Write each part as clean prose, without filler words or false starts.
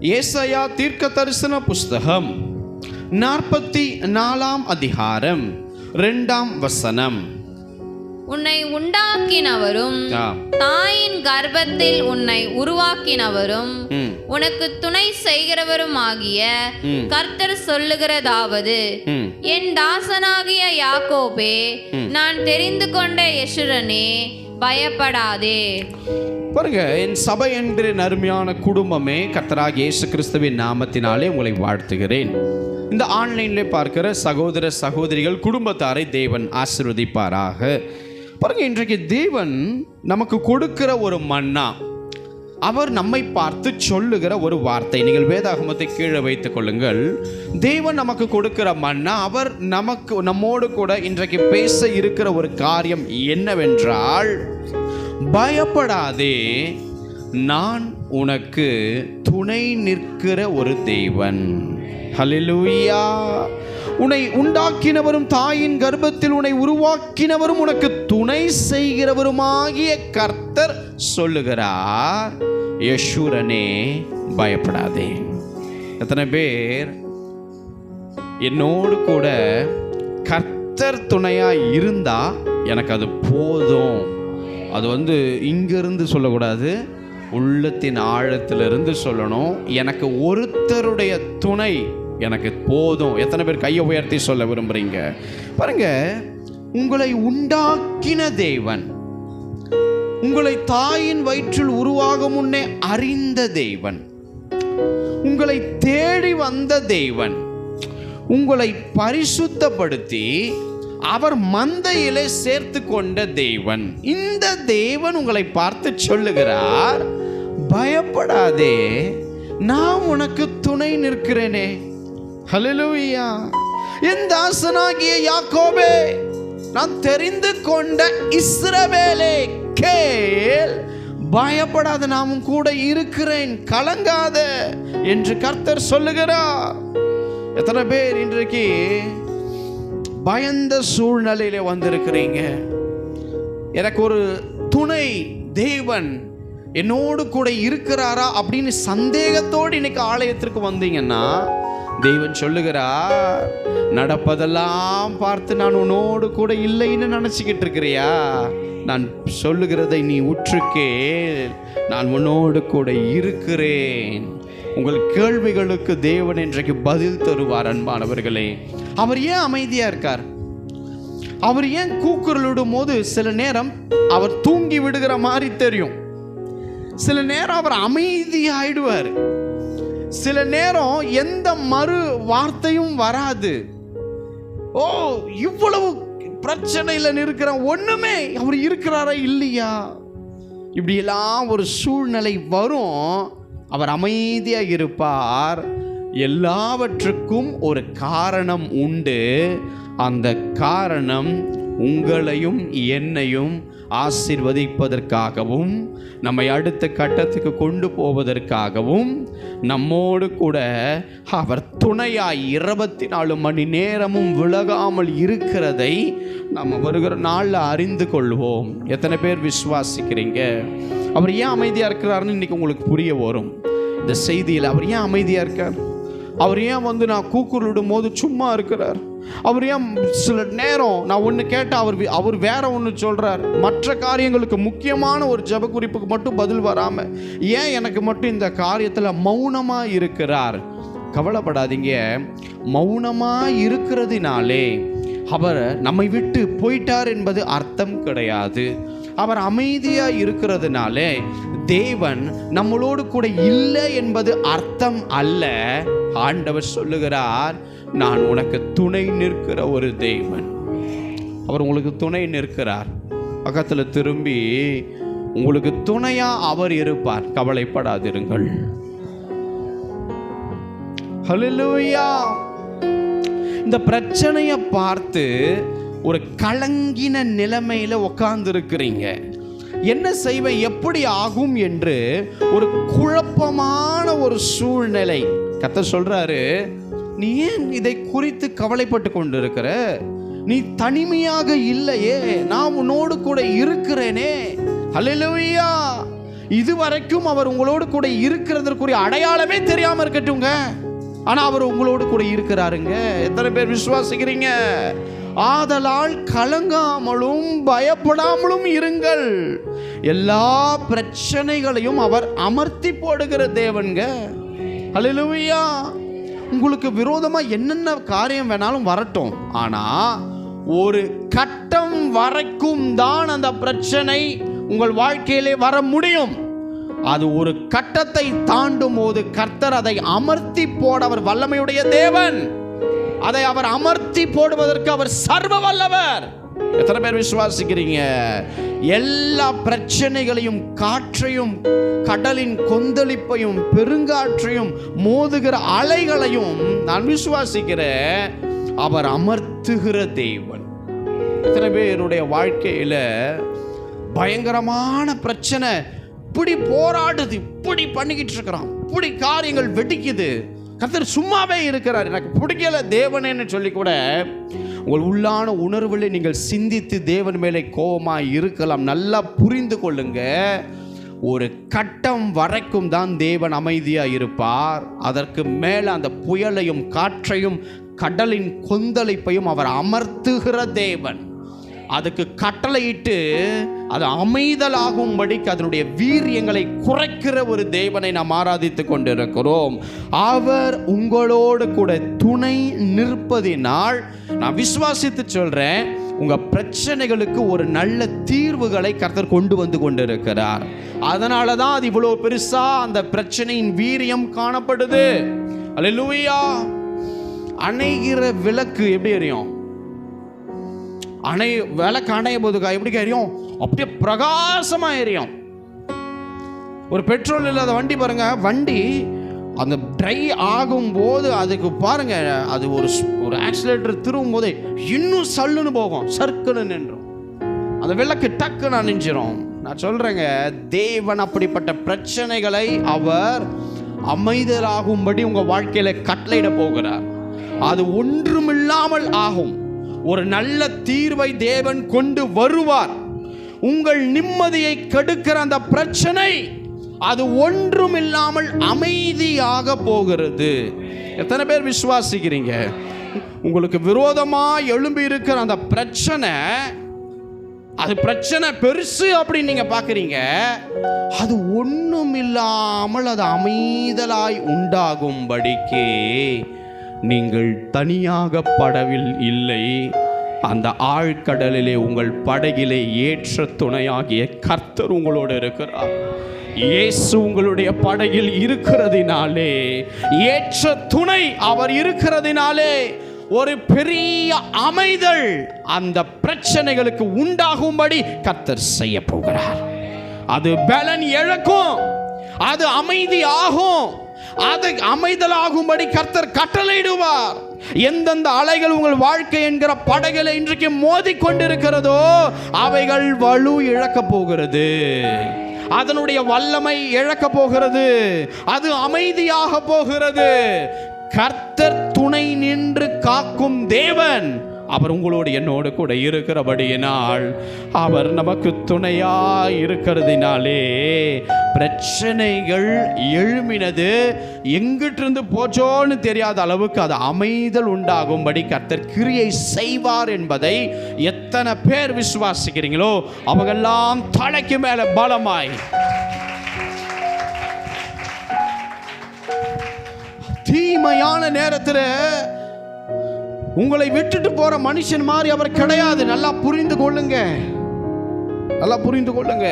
ஏசாயா தீர்க்க தரிசன புஸ்தகம் 44 அதிகாரம் 2 உன்னை உண்டாக்கினவரும் தாயின் கர்ப்பத்தில் உன்னை உருவாக்கினவரும் உனக்கு துணை செய்கிறவரும் ஆகிய கர்த்தர் சொல்லுகிறதாவது, என் தாசனாகிய யாக்கோபே, நான் தெரிந்து கொண்ட யெஷுரனே, பயப்படாதே. பாருங்க, என் சபை என்கிற அருமையான குடும்பமே, கர்த்தராகிய இயேசு கிறிஸ்துவின் நாமத்தினாலே உங்களை வாழ்த்துகிறேன். இந்த ஆன்லைன்ல பார்க்கிற சகோதர சகோதரிகள் குடும்பத்தாரை தேவன் ஆசீர்வதிப்பாராக. பாருங்க, இன்றைக்கு தேவன் நமக்கு கொடுக்கிற ஒரு மன்னா, அவர் நம்மை பார்த்து சொல்லுகிற ஒரு வார்த்தை. நீங்கள் வேதாகமத்தை கீழே வைத்துக் கொள்ளுங்கள். தேவன் நமக்கு கொடுக்கிற மன்னா, அவர் நம்மோடு கூட இன்றைக்கு பேச இருக்கிற ஒரு காரியம் என்னவென்றால், பயப்படாதே, நான் உனக்கு துணை நிற்கிற ஒரு தேவன். ஹல்லேலூயா. உன்னை உண்டாக்கினவரும் தாயின் கர்ப்பத்தில் உன்னை உருவாக்கினவரும் உனக்கு துணை செய்கிறவருமாகிய கர்த்தர் சொல்லுகிறார், யெஷுரனே, பயப்படாதே. எத்தனை பேர் என்னோடு கூட கர்த்தர் துணையா இருந்தா எனக்கு அது போதும்? அது இங்கிருந்து சொல்லக்கூடாது, உள்ளத்தின் ஆழத்திலிருந்து சொல்லணும். எனக்கு ஒருத்தருடைய துணை எனக்கு போதும். எத்தனை பேர் கையை உயர்த்தி சொல்ல விரும்புறீங்க? பாருங்க, உங்களை உண்டாக்கின தேவன், உங்களை தாயின் வயிற்றில் உருவாகும் முன்னே அறிந்த தேவன், உங்களை தேடி வந்த தேவன், உங்களை பரிசுத்தப்படுத்தி அவர் மந்தையிலே சேர்த்து கொண்ட தேவன். இந்த தேவன் உங்களை பார்த்து சொல்லுகிறார், பயப்படாதே, நான் உனக்கு துணை நிற்கிறேனே. ஹல்லேலூயா. என் தாசனாகிய யாக்கோபே, நான் தெரிந்து கொண்ட இஸ்ரவேலே, கேள், பயப்படாத, நான் கூட இருக்கிறேன், கலங்காத என்று கர்த்தர் சொல்லுகிறார். எத்தனை பேர் இன்றைக்கு பயந்த சூழ்நிலையில வந்திருக்கிறீங்க? எனக்கு ஒரு துணை தேவன் என்னோடு கூட இருக்கிறாரா அப்படின்னு சந்தேகத்தோடு இன்னைக்கு ஆலயத்திற்கு வந்தீங்கன்னா, தேவன் சொல்லுகிறார், நடப்பதெல்லாம் பார்த்து நான் உன்னோடு கூட இல்லைன்னு நினைச்சுக்கிட்டு இருக்கிறியா? நான் சொல்லுகிறதை நீ உற்று கேள், நான் உன்னோடு கூட இருக்கிறேன். உங்கள் கேள்விகளுக்கு தேவன் இன்றைக்கு பதில் தருவார். அன்பானவர்களே, அவர் ஏன் அமைதியா இருக்கார்? அவர் ஏன் கூக்குரலிடும் போது சில நேரம் அவர் தூங்கி விடுகிற மாதிரி தெரியும், சில நேரம் அவர் அமைதியாயிடுவார், சில நேரம் எந்த மறு வார்த்தையும் வராது. ஓ, இவ்வளவு பிரச்சனையில இருக்கிற ஒண்ணுமே அவர் இருக்கிறாரா இல்லையா? இப்படியெல்லாம் ஒரு சூழ்நிலை வரும். அவர் அமைதியா இருப்பார். எல்லாவற்றுக்கும் ஒரு காரணம் உண்டு. அந்த காரணம் உங்களையும் என்னையும் ஆசீர்வதிப்பதற்காகவும், நம்மை அடுத்த கட்டத்துக்கு கொண்டு போவதற்காகவும், நம்மோடு கூட அவர் துணையாய் 24 மணி நேரமும் விலகாமல் இருக்கிறதை நம்ம வருகிற நாளில் அறிந்து கொள்வோம். எத்தனை பேர் விசுவாசிக்கிறீங்க? அவர் ஏன் அமைதியாக இருக்கிறாருன்னு இன்னைக்கு உங்களுக்கு புரிய வரும். இந்த செய்தியில் அவர் ஏன் அமைதியாக இருக்கார்? அவர் ஏன் நான் கூக்குரலிடும் போது சும்மா இருக்கிறார்? அவர் ஏன் சில நேரம் நான் ஒன்று கேட்டால் அவர் வேற ஒன்று சொல்கிறார்? மற்ற காரியங்களுக்கு, முக்கியமான ஒரு ஜெப குறிப்புக்கு மட்டும் பதில் வராமல் ஏன் எனக்கு மட்டும் இந்த காரியத்தில் மௌனமாக இருக்கிறார்? கவலைப்படாதீங்க. மௌனமாக இருக்கிறதுனாலே அவர் நம்மை விட்டு போயிட்டார் என்பது அர்த்தம் கிடையாது. அவர் அமைதியாக இருக்கிறதுனாலே தேவன் நம்மளோடு கூட இல்லை என்பது அர்த்தம் அல்ல. ஆண்டவர் சொல்லுகிறார், நான் உனக்கு துணை நிற்கிற ஒரு தேவன். அவர் உங்களுக்கு துணை நிற்கிறார். பக்கத்தில் திரும்பி, உங்களுக்கு துணையா அவர் இருப்பார், கவலைப்படாதிருங்கள். ஹல்லேலூயா. இந்த பிரச்சனையை பார்த்து ஒரு கலங்கின நிலைமையில உட்கார்ந்து இருக்கிறீங்க. என்ன செய்வேன், எப்படி ஆகும் என்று ஒரு குழப்பமான ஒரு சூழ்நிலை. கர்த்தர் சொல்றாரு, நீ ஏன் இதை குறித்து கவலைப்பட்டு கொண்டு இருக்கிற? நீ தனிமையாக இல்லையே, நான் உன்னோடு கூட இருக்கிறேனே. ஹல்லேலூயா. இதுவரைக்கும் அவர் உங்களோடு கூட இருக்கிறதற்குரிய அடையாளமே தெரியாம இருக்கட்டுங்க, ஆனா அவர் உங்களோடு கூட இருக்கிறாருங்க. எத்தனை பேர் விசுவாசிக்கிறீங்க? ஆதலால் கலங்காமலும் பயப்படாமலும் இருங்கள். எல்லா பிரச்சனைகளையும் அவர் அமர்த்தி போடுகிற தேவன்க. ஹல்லேலூயா. உங்களுக்கு விரோதமா என்னென்ன காரியம் வேணாலும் வரட்டும், ஆனா ஒரு கட்டம் வரைக்கும் தான் அந்த பிரச்சனை உங்கள் வாழ்க்கையிலே வர முடியும். அது ஒரு கட்டத்தை தாண்டும் போது கர்த்தர் அதை அமர்த்தி போட அவர் வல்லமையுடைய தேவன். அதை அவர் அமர்த்தி போடுவதற்கு அவர் சர்வ வல்லவர். எத்தனை பேர் விசுவாசிக்கிறீங்க? எல்லா பிரச்சனைகளையும், காற்றையும், கடலின் கொந்தளிப்பையும், பெருங்காற்றையும், மோதுகிற அலைகளையும் நான் விசுவாசிக்கிறேன், அவர் அமர்த்துகிற தேவன். எத்தனை பேருடைய வாழ்க்கையில பயங்கரமான பிரச்சனை இப்படி போராடுது, இப்படி பண்ணிக்கிட்டு இருக்கிறான், இப்படி காரியங்கள் வெடிக்குது, கர்த்தர் சும்மாவே இருக்கிறார், எனக்கு பிடிக்கல தேவனேன்னு சொல்லி கூட உங்கள் உள்ளான உணர்வுகளை நீங்கள் சிந்தித்து தேவன் மேலே கோபமாக இருக்கலாம். நல்லா புரிந்து கொள்ளுங்க, ஒரு கட்டம் வரைக்கும் தான் தேவன் அமைதியாக இருப்பார். அதற்கு மேலே அந்த புயலையும் காற்றையும் கடலின் கொந்தளிப்பையும் அவர் அமர்த்துகிற தேவன். அதுக்கு கட்டளையிட்டு அது அமைதலாகும்படிக்கு அதனுடைய வீரியங்களை குறைக்கிற ஒரு தேவனை நாம் ஆராதித்து கொண்டிருக்கிறோம். அவர் உங்களோடு கூட துணை நிற்பதினால் நான் விசுவாசித்து சொல்றேன், உங்க பிரச்சனைகளுக்கு ஒரு நல்ல தீர்வுகளை கர்த்தர் கொண்டு வந்து கொண்டிருக்கிறார். அதனால தான் அது இவ்வளவு பெருசா அந்த பிரச்சனையின் வீரியம் காணப்படுது. அல்லேலூயா. அணைகிற விளக்கு எப்படி எரியும்? விளக்கு அணையும் போது எப்படி எரியும்? அப்படியே பிரகாசமா எரியும். ஒரு பெட்ரோல் இல்லாத வண்டி பாருங்க, வண்டி அந்த ட்ரை ஆகும் போது அதுக்கு பாருங்க, அது ஒரு ஆக்சிலேட்டர் திரும்பும் போது இன்னும் சல்லுன்னு போகும், சர்க்குன்னு நின்றும், அந்த விளக்கு டக்குன்னு அணிஞ்சிரும். நான் சொல்றேங்க, தேவன் அப்படிப்பட்ட பிரச்சனைகளை அவர் அமைதலாகும்படி உங்க வாழ்க்கையில கட்டளையிட போகிறார். அது ஒன்றுமில்லாமல் ஆகும். ஒரு நல்ல தீர்வை தேவன் கொண்டு வருவார். உங்கள் நிம்மதியை கெடுக்கிற அந்த பிரச்சனை அது ஒன்றுமில்லாமல் அமைதியாக போகிறது. எத்தனை பேர் விசுவாசிக்கிறீங்க? உங்களுக்கு விரோதமா எழும்பி இருக்கிற அந்த பிரச்சனை, அது பிரச்சனை பெருசு அப்படின்னு நீங்க பாக்குறீங்க, அது ஒண்ணும் இல்லாமல் அது அமைதலாய் உண்டாகும்படிக்கு நீங்கள் தனியாக படவில் இல்லை, அந்த ஆழ்கடலிலே உங்கள் படகிலே ஏற்ற துணையாகிய கர்த்தர் உங்களோடு இருக்கிறார். இயேசு உங்களுடைய படகில் இருக்கிறதினாலே, ஏற்ற துணை அவர் இருக்கிறதினாலே ஒரு பெரிய அமைதல் அந்த பிரச்சனைகளுக்கு உண்டாகும்படி கர்த்தர் செய்ய போகிறார். அது பலன் இழக்கும், அது அமைதி ஆகும், அது அமைதலாகும்படி கர்த்தர் கட்டளையிடுவார். எந்தெந்த அலைகள் உங்கள் வாழ்க்கை என்கிற படகுல இன்றைக்கு மோதி கொண்டிருக்கிறதோ அவைகள் வலு இழக்க போகிறது, அதனுடைய வல்லமை இழக்க போகிறது, அது அமைதியாக போகிறது. கர்த்தர் துணை நின்று காக்கும் தேவன் அவர் உங்களோடு என்னோடு கூட இருக்கிறபடியினால், அவர் நமக்கு துணையாய் இருக்கிறதினாலே பிரச்சனைகள் எழுமினது எங்கிட்டிருந்து போச்சோன்னு தெரியாத அளவுக்கு அது அமைதல் உண்டாகும்படி கர்த்தர் கிரியை செய்வார் என்பதை எத்தனை பேர் விசுவாசிக்கிறீங்களோ அவங்கெல்லாம் தலைக்கு மேல பலமாய் தீமையான நேரத்தில் உங்களை விட்டுட்டு போற மனுஷன் மாதிரி அவர் கிடையாது. நல்லா புரிந்து கொள்ளுங்க, நல்லா புரிந்து கொள்ளுங்க.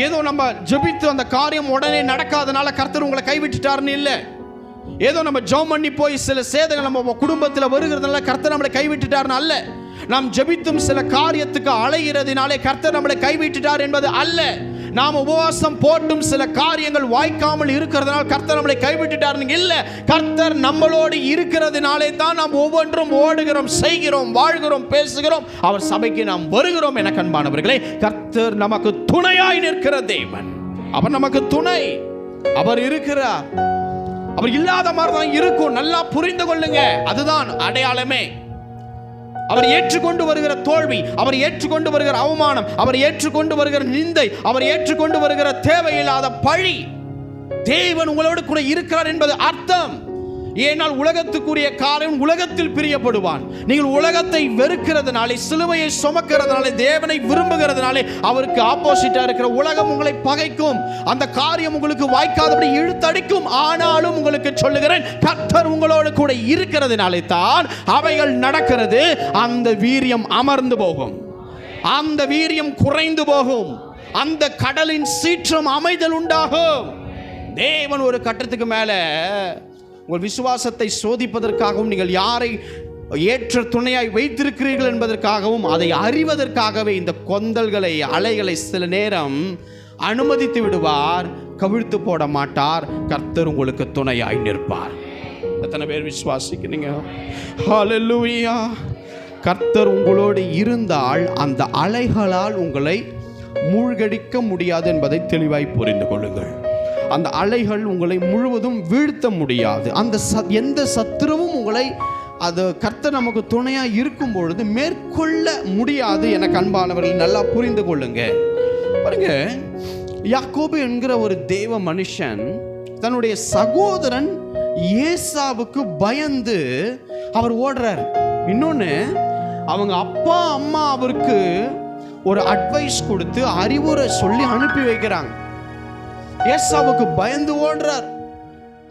ஏதோ நம்ம ஜெபித்து அந்த காரியம் உடனே நடக்காதனால கர்த்தர் உங்களை கைவிட்டுட்டாருன்னு இல்லை. ஏதோ நம்ம ஜெபம் பண்ணி போய் சில சேதங்கள் நம்ம குடும்பத்தில் வருகிறதுனால கர்த்தர் நம்மளை கைவிட்டுட்டாருன்னு அல்ல. நாம் ஜெபித்தும் சில காரியத்துக்கு அலைகிறதுனாலே கர்த்தர் நம்மளை கைவிட்டுட்டார் என்பது அல்ல. நாம் உபவாசம் போட்டும் சில காரியங்கள் வாய்க்காமல் இருக்கிறதுனால கர்த்தர் நம்மளை கைவிட்டுட்டாருன்னு இல்லை. கர்த்தர் நம்மளோடு இருக்கிறதுனாலே தான் நாம் ஒவ்வொன்றும் ஓடுகிறோம், செய்கிறோம், வாழ்கிறோம், பேசுகிறோம், அவர் சபைக்கு நாம் வருகிறோம். என அன்பானவர்களே, கர்த்தர் நமக்கு துணையாய் நிற்கிற தேவன். அவர் நமக்கு துணை, அவர் இருக்கிறார். அவர் இல்லாத மாதிரி தான் இருக்கும். நல்லா புரிந்து கொள்ளுங்க, அதுதான் அடையாளமே. அவர் ஏற்றுக்கொண்டு வருகிற தோல்வி, அவர் ஏற்றுக்கொண்டு வருகிற அவமானம், அவர் ஏற்றுக்கொண்டு வருகிற நிந்தை, அவர் ஏற்றுக்கொண்டு வருகிற தேவையில்லாத பழி, தேவன் உங்களோடு கூட இருக்கிறார் என்பது அர்த்தம். ஏனால் உலகத்துக்குரிய காரியம் உலகத்தில் பிரியப்படுவான். நீங்கள் உலகத்தை வெறுக்கிறதுனாலே, சிலுவையை சுமக்கிறதுனாலே, தேவனை விரும்புகிறதுனாலே அவருக்கு ஆப்போசிட்டா இருக்கிற உலகம் உங்களை பகைக்கும். அந்த காரியம் உங்களுக்கு வாய்க்காதபடி இழுத்தடிக்கும். ஆனாலும் உங்களுக்கு சொல்லுகிறேன், கர்த்தர் உங்களோடு கூட இருக்கிறதுனாலே தான் அவைகள் நடக்கிறது. அந்த வீரியம் அமர்ந்து போகும், அந்த வீரியம் குறைந்து போகும், அந்த கடலின் சீற்றம் அமைதல் உண்டாகும். தேவன் ஒரு கட்டத்துக்கு மேல உங்கள் விசுவாசத்தை சோதிப்பதற்காகவும், நீங்கள் யாரை ஏற்ற துணையாய் வைத்திருக்கிறீர்கள் என்பதற்காகவும், அதை அறிவதற்காகவே இந்த கொந்தல்களை, அலைகளை சில நேரம் அனுமதித்து விடுவார். கவிழ்த்து போட மாட்டார். கர்த்தர் உங்களுக்கு துணையாய் நிற்பார். எத்தனை பேர் விசுவாசிக்கிறீங்க? ஹல்லேலூயா. கர்த்தர் உங்களோடு இருந்தால் அந்த அலைகளால் உங்களை மூழ்கடிக்க முடியாது என்பதை தெளிவாய் புரிந்து கொள்ளுங்கள். அந்த அலைகள் உங்களை முழுவதும் வீழ்த்த முடியாது. அந்த எந்த சத்துருவும் உங்களை, அது கர்த்தர் நமக்கு துணையாக இருக்கும் பொழுது மேற்கொள்ள முடியாது. எனக்கு அன்பானவர்கள் நல்லா புரிந்து கொள்ளுங்க. பாருங்க, யாக்கோபு என்கிற ஒரு தேவ மனுஷன் தன்னுடைய சகோதரன் ஏசாவுக்கு பயந்து அவர் ஓடுறார். இன்னொன்று, அவங்க அப்பா அம்மா அவருக்கு ஒரு அட்வைஸ் கொடுத்து அறிவுரை சொல்லி அனுப்பி வைக்கிறாங்க. ஏசாவுக்கு பயந்து ஓடுறார்.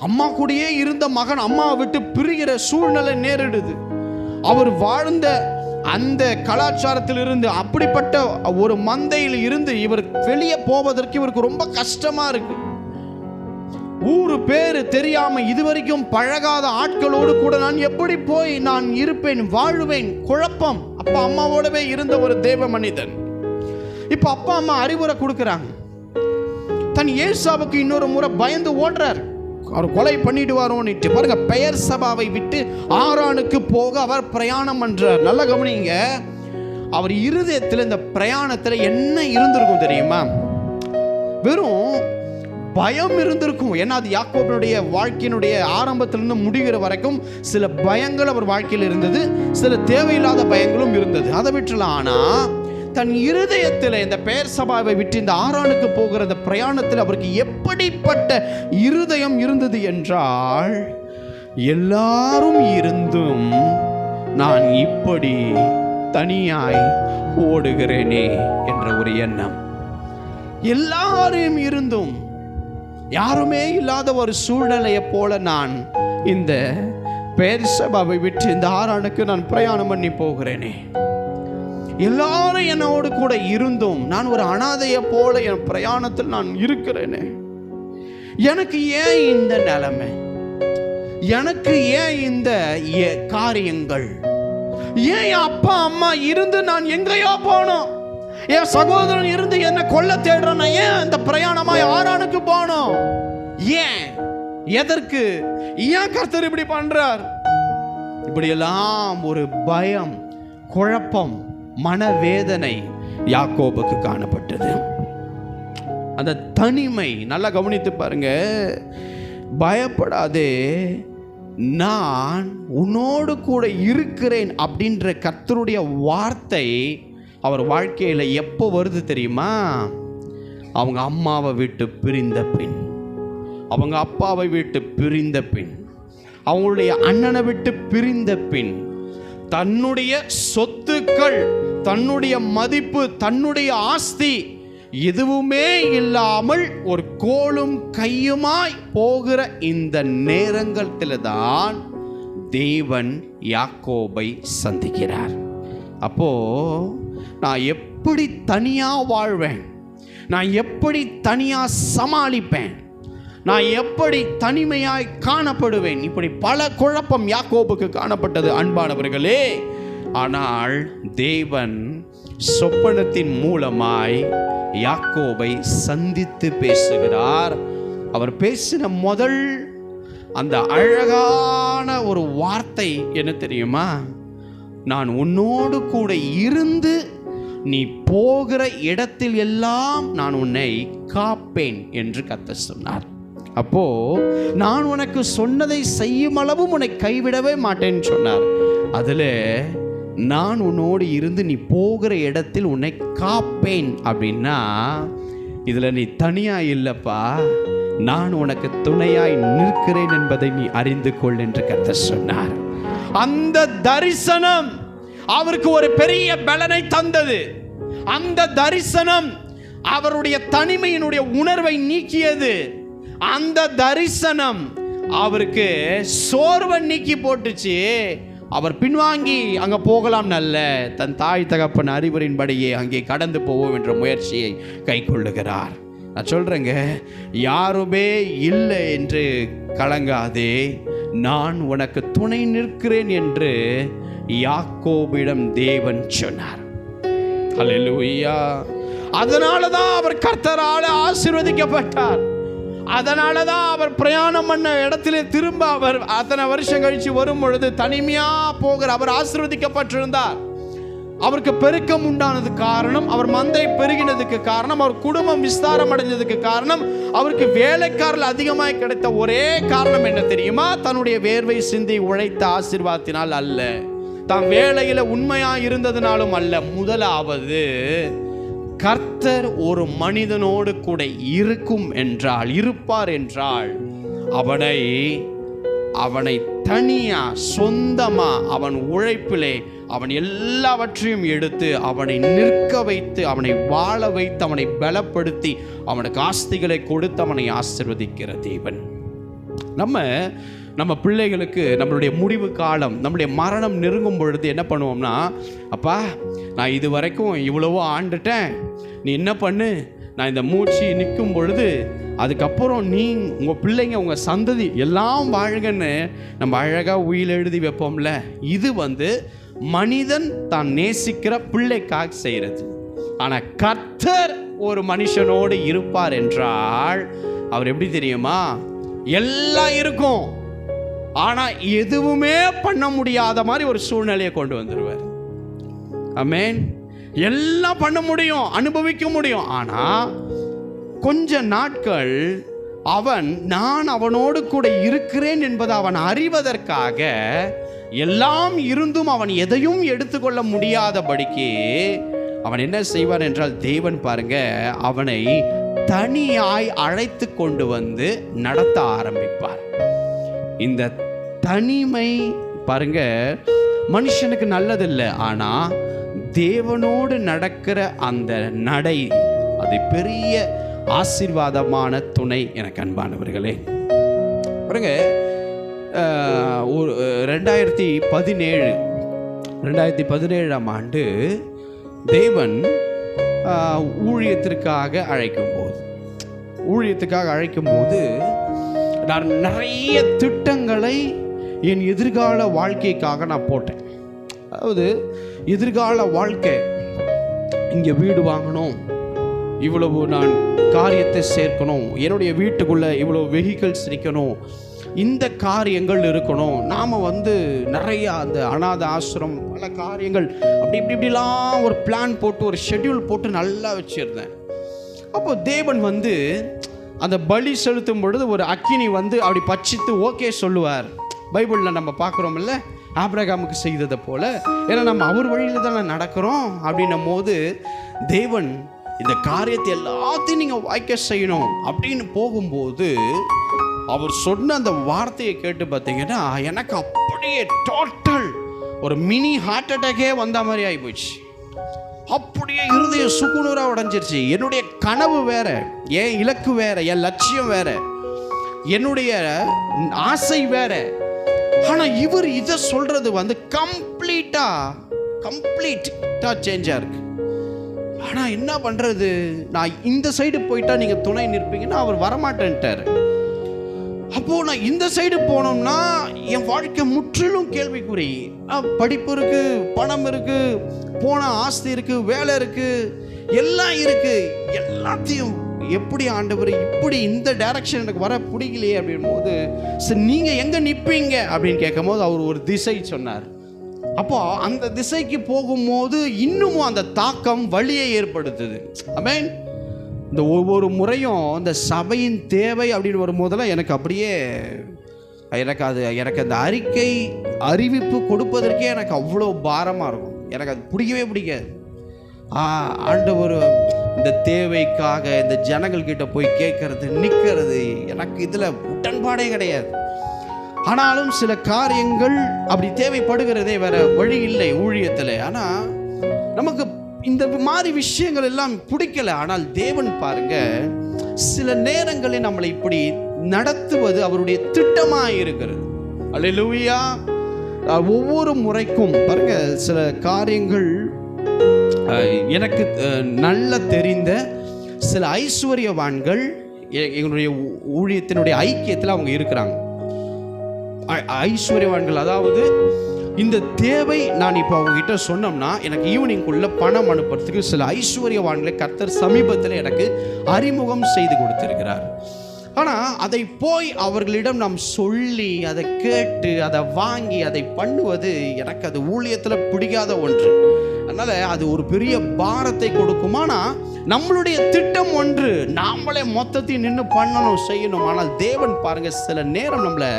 அம்மா கூடயே இருந்த மகன் அம்மாவை விட்டு பிரிகிற சூழ்நிலை நேரிடுது. அவர் வாழ்ந்த அந்த கலாச்சாரத்தில் இருந்து, அப்படிப்பட்ட ஒரு மந்தையில் இருந்து இவர் வெளியே போவதற்கு இவருக்கு ரொம்ப கஷ்டமா இருக்கு. ஊரு பேரு தெரியாம இதுவரைக்கும் பழகாத ஆட்களோடு கூட நான் எப்படி போய் நான் இருப்பேன், வாழுவேன், குழப்பம். அப்பா அம்மாவோடவே இருந்த ஒரு தேவ மனிதன் இப்ப அப்பா அம்மா அறிவுரை கொடுக்கிறாங்க. தன் ஏசாவுக்கு இன்னொரு முறை பயந்து ஓடுறார். அவர் கொலை பண்ணிடுவாரோன்னு பாருங்க, பெயர் சபாவை விட்டு ஆரானுக்கு போக அவர் பிரயாணம் பண்றார். நல்ல கவனிங்க, அவர் இருதயத்தில் இந்த பிரயாணத்தில் என்ன இருந்திருக்கும் தெரியுமா? வெறும் பயம் இருந்திருக்கும். ஏன்னா அது யாக்கோபினுடைய வாழ்க்கையினுடைய ஆரம்பத்திலிருந்து முடிகிற வரைக்கும் சில பயங்கள் அவர் வாழ்க்கையில் இருந்தது, சில தேவையில்லாத பயங்களும் இருந்தது. அதை விட்டுலாம். ஆனா தன் இருதயத்தில் இந்த பெயர் சபாவை விட்டு இந்த ஆரானுக்கு போகிற இந்த பிரயாணத்தில் அவருக்கு எப்படிப்பட்ட இருதயம் இருந்தது என்றால், எல்லாரும் இருந்தும் நான் இப்படி தனியாய் ஓடுகிறேனே என்ற ஒரு எண்ணம். எல்லாரும் இருந்தும் யாருமே இல்லாத ஒரு சூழ்நிலையை போல நான் இந்த பெயர் சபாவை விட்டு இந்த ஆரானுக்கு நான் பிரயாணம் பண்ணி போகிறேனே. எல்லாரும் என்னோடு கூட இருந்தும் நான் ஒரு அனாதையை போல என் பிரயாணத்தில் நான் இருக்கிறேனே. எனக்கு ஏன் இந்த நிலைமை? எனக்கு ஏன் இந்த காரியங்கள்? ஏன் என் அப்பா அம்மா இருந்து நான் எங்கேயோ போனோம்? என் சகோதரன் இருந்து என்னை கொல்ல தேடுறேன். ஏன் இந்த பிரயாணமாய் ஆரானுக்கு போனோம்? ஏன்? எதற்கு? ஏன் கர்த்தர் இப்படி பண்றார்? இப்படியெல்லாம் ஒரு பயம், குழப்பம், மனவேதனை யாக்கோபுக்கு காணப்பட்டது. அந்த தனிமை நல்லா கவனித்து பாருங்க. பயப்படாதே, நான் உன்னோடு கூட இருக்கிறேன் அப்படின்ற கர்த்தருடைய வார்த்தை அவர் வாழ்க்கையில் எப்போ வருது தெரியுமா? அவங்க அம்மாவை விட்டு பிரிந்த பின், அவங்க அப்பாவை விட்டு பிரிந்த பின், அவங்களுடைய அண்ணனை விட்டு பிரிந்த பின், தன்னுடைய சொத்துக்கள், தன்னுடைய மதிப்பு, தன்னுடைய ஆஸ்தி எதுவுமே இல்லாமல் ஒரு கோலும் கையுமாய் போகிற இந்த நேரங்களில் தான் தேவன் யாக்கோபை சந்திக்கிறார். அப்போ நான் எப்படி தனியா வாழ்வேன்? நான் எப்படி தனியா சமாளிப்பேன்? நான் எப்படி தனிமையாய் காணப்படுவேன்? இப்படி பல குழப்பம் யாக்கோபுக்கு காணப்பட்டது அன்பானவர்களே. ஆனால் தேவன் சொப்பனத்தின் மூலமாய் யாக்கோபை சந்தித்து பேசுகிறார். அவர் பேசின முதல் அந்த அழகான ஒரு வார்த்தை என்ன தெரியுமா? நான் உன்னோடு கூட இருந்து நீ போகிற இடத்தில் எல்லாம் நான் உன்னை காப்பேன் என்று கர்த்தர் சொன்னார். அப்போ நான் உனக்கு சொன்னதை செய்யும் அளவும் உன்னை கைவிடவே மாட்டேன்னு சொன்னார். அதுல நான் உன்னோடு இருந்து நீ போகிற இடத்தில் உன்னை காப்பேன் அப்படின்னா, இதில் நீ தனியாக இல்லைப்பா, நான் உனக்கு துணையாய் நிற்கிறேன் என்பதை நீ அறிந்து கொள் என்று கர்த்தர் சொன்னார். அந்த தரிசனம் அவருக்கு ஒரு பெரிய பலனை தந்தது. அந்த தரிசனம் அவருடைய தனிமையினுடைய உணர்வை நீக்கியது. அந்த தரிசனம் அவருக்கு சோர்வை நீக்கி போட்டுச்சு. அவர் பின்வாங்கி அங்கே போகலாம் நல்ல தன் தாய் தகப்பன் அறிவுரையின்படியே அங்கே கடந்து போவோம் என்ற முயற்சியை கை கொள்ளுகிறார். நான் சொல்கிறேங்க, யாருமே இல்லை என்று கலங்காதே, நான் உனக்கு துணை நிற்கிறேன் என்று யாக்கோபிடம் தேவன் சொன்னார். ஹல்லேலூயா. அதனால தான் அவர் கர்த்தரால் ஆசீர்வதிக்கப்பட்டார். அதனால தான் அவர் பிரயாணம் பண்ண இடத்துல திரும்ப அவர் அத்தனை வருஷம் கழிச்சு வரும் பொழுது தனிமையா போகிற அவர் ஆசீர்வதிக்கப்பட்டிருந்தார். அவருக்கு பெருக்கம் உண்டானது காரணம், அவர் மந்தை பெருகினதுக்கு காரணம், அவர் குடும்பம் விஸ்தாரம் அடைஞ்சதுக்கு காரணம், அவருக்கு வேலைக்காரர்கள் அதிகமாக கிடைத்த ஒரே காரணம் என்ன தெரியுமா? தன்னுடைய வேர்வை சிந்தி உழைத்த ஆசீர்வாதத்தினால் அல்ல, தான் வேலையில உண்மையா இருந்ததுனாலும் அல்ல. முதலாவது, கர்த்தர் ஒரு மனிதனோடு கூட இருப்பார் என்றால் அவனை தனியா சொந்தமா அவன் உழைப்பிலே அவன் எல்லாவற்றையும் எடுத்து அவனை நிற்க வைத்து அவனை வாழ வைத்து அவனை பலப்படுத்தி அவனுக்கு ஆஸ்திகளை கொடுத்து அவனை ஆசீர்வதிக்கிற தேவன். நம்ம பிள்ளைகளுக்கு நம்மளுடைய முடிவு காலம், நம்மளுடைய மரணம் நெருங்கும் பொழுது என்ன பண்ணுவோம்னா, அப்பா நான் இது வரைக்கும் இவ்வளவோ ஆண்டுட்டேன், நீ என்ன பண்ணு, நான் இந்த மூச்சு நிற்கும் பொழுது அதுக்கப்புறம் நீ உங்கள் பிள்ளைங்க உங்கள் சந்ததி எல்லாம் வாழ்கன்னு நம்ம அழகாக உயில் எழுதி வைப்போம்ல. இது மனிதன் தான் நேசிக்கிற பிள்ளைக்காக செய்கிறது. ஆனால் கர்த்தர் ஒரு மனுஷனோடு இருப்பார் என்றால் அவர் எப்படி தெரியுமா? எல்லாம் இருக்கும், ஆனால் எதுவுமே பண்ண முடியாத மாதிரி ஒரு சூழ்நிலையை கொண்டு வந்துடுவார். ஆமென். எல்லாம் பண்ண முடியும், அனுபவிக்க முடியும், ஆனால் கொஞ்ச நாட்கள் நான் அவனோடு கூட இருக்கிறேன் என்பதை அவன் அறிவதற்காக எல்லாம் இருந்தும் அவன் எதையும் எடுத்துக்கொள்ள முடியாதபடிக்கு அவன் என்ன செய்வான் என்றால், தேவன் பாருங்க அவனை தனியாய் அழைத்து கொண்டு வந்து நடத்த ஆரம்பிப்பார். இந்த தனிமை பாருங்க மனுஷனுக்கு நல்லதில்லை, ஆனா தேவனோடு நடக்கிற அந்த நடை அது பெரிய ஆசீர்வாதமான துணை. எனக்கு அன்பானவர்களே, பாருங்க 2017 ஆண்டு தேவன் ஊழியத்திற்காக அழைக்கும் போது நான் நிறைய திட்டங்களை என் எதிர்கால வாழ்க்கைக்காக நான் போட்டேன். அதாவது எதிர்கால வாழ்க்கை, இங்கே வீடு வாங்கணும், இவ்வளவு நான் காரியத்தை சேர்க்கணும், என்னுடைய வீட்டுக்குள்ளே இவ்வளோ வெஹிக்கிள்ஸ் இருக்கணும், இந்த காரியங்கள் இருக்கணும், நாம் நிறைய அந்த அநாத ஆசிரம் பல காரியங்கள் இப்படிலாம் ஒரு பிளான் போட்டு ஒரு ஷெட்யூல் போட்டு நல்லா வச்சுருந்தேன். அப்போ தேவன் அந்த பலி செலுத்தும் பொழுது ஒரு அக்கினி அப்படி பட்சித்து ஓகே சொல்லுவார். பைபிளில் நம்ம பார்க்குறோம் இல்லை, ஆபிரகாமுக்கு செய்ததை போல, ஏன்னா நம்ம அவர் வழியில் தானே நடக்கிறோம். அப்படின்னும் போது தேவன் இந்த காரியத்தை எல்லாத்தையும் நீங்கள் வாய்க்க செய்யணும் அப்படின்னு போகும்போது அவர் சொன்ன அந்த வார்த்தையை கேட்டு பார்த்தீங்கன்னா எனக்கு அப்படியே டோட்டல் ஒரு மினி ஹார்ட் அட்டாக்கே வந்த மாதிரி ஆகி போச்சு. அப்படியே இருதய சுக்குநூறாக உடைஞ்சிருச்சு. என்னுடைய கனவு வேற, என் இலக்கு வேற, என் லட்சியம் வேற, என்னுடைய ஆசை வேற. ஆனால் இவர் இதை சொல்றது கம்ப்ளீட்டா சேஞ்சாக இருக்கு. ஆனால் என்ன பண்ணுறது, நான் இந்த சைடு போயிட்டா நீங்கள் துணை நிற்பீங்கன்னா அவர் வரமாட்டேன்ட்டார். அப்போது நான் இந்த சைடு போனோம்னா என் வாழ்க்கை முற்றிலும் கேள்விக்குறி. படிப்பு இருக்குது, பணம் இருக்குது, போன ஆஸ்தி இருக்குது, வேலை இருக்குது, எல்லாம் இருக்குது. எல்லாத்தையும் எப்படி ஆண்டவர் இப்படி இந்த டைரக்ஷன் எனக்கு வர பிடிக்கலையே அப்படின் போது, சரி நீங்கள் எங்கே நிற்பீங்க அப்படின்னு கேட்கும் போது அவர் ஒரு திசை சொன்னார். அப்போ அந்த திசைக்கு போகும்போது இன்னமும் அந்த தாக்கம் வழியை ஏற்படுத்துது. ஆமென். இந்த ஒவ்வொரு முறையும் இந்த சபையின் தேவை அப்படின்னு வரும்போதெல்லாம் எனக்கு அப்படியே எனக்கு அந்த அறிவிப்பு கொடுப்பதற்கே எனக்கு அவ்வளோ பாரமாக இருக்கும். எனக்கு அது பிடிக்கவே பிடிக்காது. ஆண்டவர் இந்த தேவைக்காக இந்த ஜனங்கள்கிட்ட போய் கேட்கறது நிற்கிறது எனக்கு இதில் உடன்பாடே கிடையாது. ஆனாலும் சில காரியங்கள் அப்படி தேவைப்படுகிறதே, வேற வழி இல்லை ஊழியத்தில். ஆனால் நமக்கு இந்த மாதிரி விஷயங்கள் எல்லாம் பிடிக்கல. ஆனால் தேவன் பாருங்க, சில நேரங்களில் நம்மளை இப்படி நடத்துவது அவருடைய திட்டமாக இருக்கிறது. அல்லேலூயா. ஒவ்வொரு முறைக்கும் பாருங்க, சில காரியங்கள் எனக்கு நல்ல தெரிந்த சில ஐஸ்வர்யவான்கள் எங்களுடைய ஊழியத்தினுடைய ஐக்கியத்தில் அவங்க இருக்கிறாங்க. ஐஸ்வர்யவான்கள், அதாவது இந்த தேவை நான் இப்போ அவங்ககிட்ட சொன்னோம்னா எனக்கு ஈவினிங்குள்ள பணம் அனுப்புறதுக்கு சில ஐஸ்வர்யவான்களை கர்த்தர் சமீபத்தில் எனக்கு அறிமுகம் செய்து கொடுத்திருக்கிறார். ஆனால் அதை போய் அவர்களிடம் நாம் சொல்லி அதை கேட்டு அதை வாங்கி அதை பண்ணுவது எனக்கு அது ஊழியத்தில் பிடிக்காத ஒன்று. அதனால் அது ஒரு பெரிய பாரத்தை கொடுக்கும். ஆனால் நம்மளுடைய திட்டம் ஒன்று, நாமளே மொத்தத்தையும் நின்று பண்ணணும் செய்யணும். ஆனால் தேவன் பாருங்க, சில நேரம் நம்மளை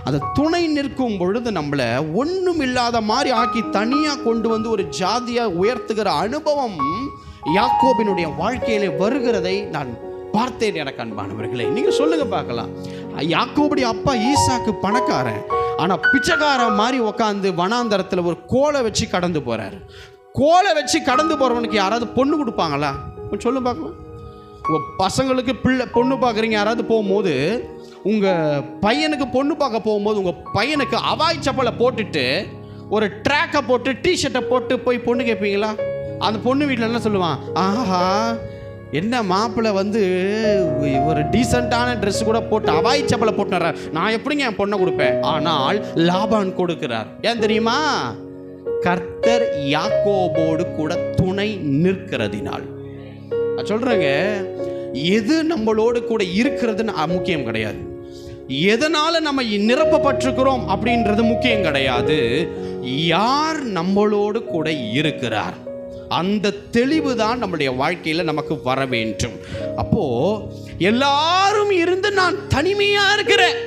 அந்த துணை நிற்கும் பொழுது நம்மளை ஒன்றும் இல்லாத மாதிரி ஆக்கி தனியாக கொண்டு வந்து ஒரு ஜாதியாக உயர்த்துகிற அனுபவம் யாக்கோபினுடைய வாழ்க்கையிலே வருகிறதை நான் பார்த்தேன். எனக்கு அன்பானவர்களே, நீங்கள் சொல்லுங்க பார்க்கலாம். யாக்கோபுடைய அப்பா ஈசாக்கு பணக்காரன், ஆனால் பிச்சைக்காரன் மாதிரி உட்காந்து வனாந்தரத்தில் ஒரு கோலை வச்சு கடந்து போகிறார். கோலை வச்சு கடந்து போகிறவனுக்கு யாராவது பொண்ணு கொடுப்பாங்களா? சொல்லு பார்க்கலாம். உங்கள் பசங்களுக்கு பொண்ணு பார்க்குறீங்க, யாராவது போகும்போது உங்கள் பையனுக்கு பொண்ணு பார்க்க போகும்போது உங்கள் பையனுக்கு அவாய் சப்பலை போட்டுட்டு ஒரு ட்ராக்கை போட்டு டிஷர்ட்டை போட்டு போய் பொண்ணு கேட்பீங்களா? அந்த பொண்ணு வீட்டில் என்ன சொல்லுவான்? ஆஹா, என்ன மாப்பிள்ளை வந்து ஒரு டீசெண்டான ட்ரெஸ் கூட போட்டு அவாய் சப்பலை போட்டுறார், நான் எப்படிங்க என் பொண்ணை கொடுப்பேன்? ஆனால் லாபான் கொடுக்கிறார். ஏன் தெரியுமா? கர்த்தர் யாக்கோபோடு கூட துணை நிற்கிறதினால். சொல்றேங்க, எது நம்மளோடு கூட இருக்கிறதுன்னு முக்கியம் கிடையாது. எதனால நம்ம நிரப்பப்பட்டிருக்கிறோம் அப்படின்றது முக்கியம் கிடையாது. யார் நம்மளோடு கூட இருக்கிறார், அந்த தெளிவு தான் நம்முடைய வாழ்க்கையில் நமக்கு வர வேண்டும். அப்போ எல்லாரும் இருந்து நான் தனிமையா இருக்கிறேன்,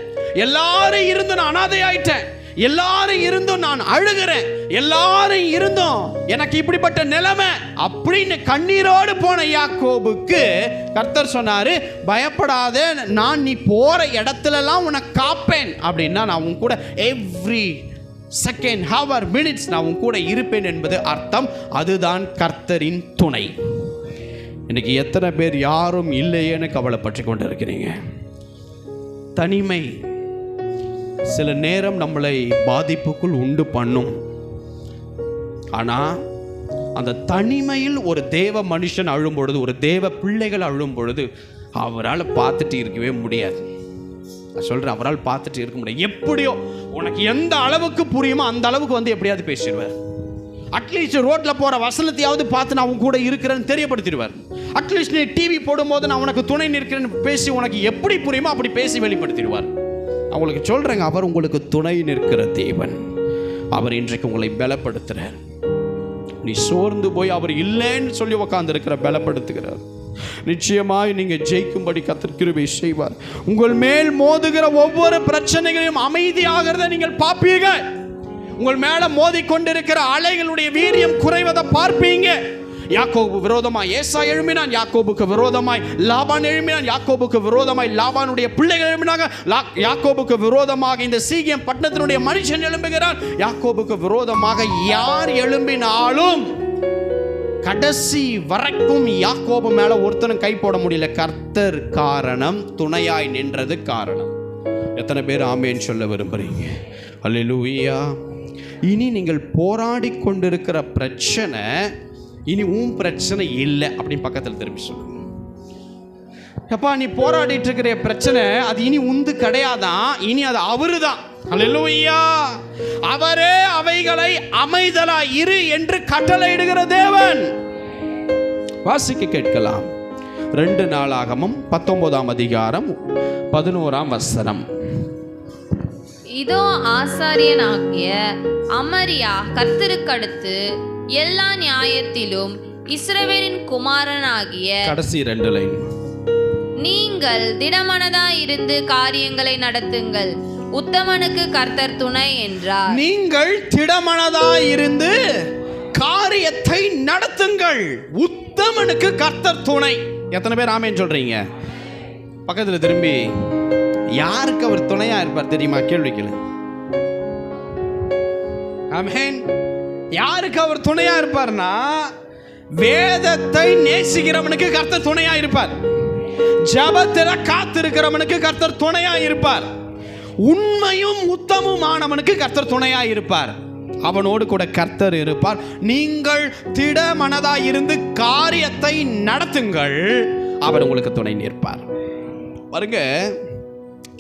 எல்லாரும் இருந்து நான் அனாதை ஆயிட்டேன், எல்லாரும் இருந்தும் நான் அழுகிறேன், எல்லாரும் இருந்தும் எனக்கு இப்படிப்பட்ட நிலைமை அப்படின்னு கண்ணீரோடு போன யாக்கோபுக்கு கர்த்தர் சொன்னாரு, பயப்படாத, நான் நீ போற இடத்துலலாம் உன்னை காப்பேன். அப்படின்னா நான் உன் கூட எவ்ரி செகண்ட், ஹவர், மினிட்ஸ் நான் உன் கூட இருப்பேன் என்பது அர்த்தம். அதுதான் கர்த்தரின் துணை. இன்னைக்கு எத்தனை பேர் யாரும் இல்லையேன்னு கவலைப்பட்டு கொண்டு இருக்கிறீங்க? தனிமை சில நேரம் நம்மளை பாதிப்புக்குள் உண்டு பண்ணும். ஆனால் அந்த தனிமையில் ஒரு தேவ மனுஷன் அழும் பொழுது, ஒரு தேவ பிள்ளைகள் அழும் பொழுது அவரால் பார்த்துட்டு இருக்கவே முடியாது. நான் சொல்கிறேன், அவரால் பார்த்துட்டு இருக்க முடியாது. எப்படியோ உனக்கு எந்த அளவுக்கு புரியுமோ அந்த அளவுக்கு வந்து எப்படியாவது பேசிடுவார். அட்லீஸ்ட் ரோட்டில் போகிற வசனத்தையாவது பார்த்து நான் உன் கூட இருக்கிறேன்னு தெரியப்படுத்திடுவார். அட்லீஸ்ட் நீ டிவி போடும்போது நான் உனக்கு துணை நிற்கிறேன்னு பேசி உனக்கு எப்படி புரியுமோ அப்படி பேசி வெளிப்படுத்திடுவார். அவங்களுக்கு சொல்கிறேங்க, அவர் உங்களுக்கு துணை நிற்கிற தேவன். அவர் இன்றைக்கு உங்களை பலப்படுத்துகிறார். நீ சோர்ந்து போய் அவர் இல்லைன்னு சொல்லி உட்கார்ந்து இருக்கிற பலப்படுத்துகிறார். நிச்சயமாய் நீங்க ஜெயிக்கும்படி கர்த்தர் கிருபை செய்வார். உங்கள் மேல் மோதுகிற ஒவ்வொரு பிரச்சனைகளையும் அமைதியாகிறத நீங்கள் பார்ப்பீங்க. உங்கள் மேல மோதிக்கொண்டிருக்கிற அலைகளுடைய வீரியம் குறைவதை பார்ப்பீங்க. யாக்கோபு விரோதமாய் ஏசா எழும்பினான், யாக்கோபுக்கு விரோதமாய் லாபான் எழும்பினான், யாக்கோபுக்கு விரோதமாய் லாபானுடைய பிள்ளைகள் எழும்பினாங்க, யாக்கோபுக்கு விரோதமாக இந்த சீகியம் பட்டணத்தினுடைய மனுஷன் எழும்புகிறான். யாக்கோபுக்கு விரோதமாக யார் எழும்பினாலும் கடைசி வரைக்கும் யாக்கோபு மேல ஒருத்தனும் கை போட முடியல. கர்த்தர் காரணம், துணையாய் நின்றது காரணம். எத்தனை பேர் ஆமேன்னு சொல்ல விரும்புறீங்க? அல்லேலூயா. இனி நீங்கள் போராடி கொண்டிருக்கிற பிரச்சனை இனி உன் பிரச்சனை இல்லை அப்படின்னு பக்கத்தில் திரும்பி சொல்லுங்க. அப்பா, நீ போராடிட்டு இருக்கிற பிரச்சனை அது இனி உந்து கிடையாதான், இனி அது அவரு தான். அல்லேலூயா. அவரே அவைகளை அமைதலா இரு என்று கட்டளையிடுகிற தேவன். வாசிக்க கேட்கலாம். 2 நாளாகமம் 19ஆம் அதிகாரம் 11ஆம் வசனம். இதோ ஆசாரியனாகிய அமரியா கர்த்தருக்கடுத்து எல்லா நியாயத்திலும் இஸ்ரவேலின் குமாரனாகிய, கடைசி 2 லைன், நீங்கள் திடமனதாய் இருந்து காரியங்களை நடத்துங்கள், உத்தமனுக்கு கர்த்தர் துணை என்றார். நீங்கள் திடமனதாய் இருந்து காரியத்தை நடத்துங்கள். உத்தமனுக்கு கர்த்தர் துணை. எத்தனை பேர் ஆமென் சொல்றீங்க? பக்கத்துல திரும்பி, யாருக்கு அவர் துணையா இருப்பார் தெரியுமா? கேள்வி கேளு. ஆமென். யாருக்கு அவர் துணையா இருப்பார்னா, வேதத்தை நேசிக்கிறவனுக்கு கர்த்தர் துணையா இருப்பார். ஜபத்தில காத்திருக்கிறவனுக்கு கர்த்தர் துணையா இருப்பார். உண்மையும் உத்தமுமானவனுக்கு கர்த்தர் துணையா இருப்பார். அவனோடு கூட கர்த்தர் இருப்பார். நீங்கள் திடமனதாய் இருந்து காரியத்தை நடத்துங்கள், அவர் உங்களுக்கு துணை நிற்பார். பாருங்க,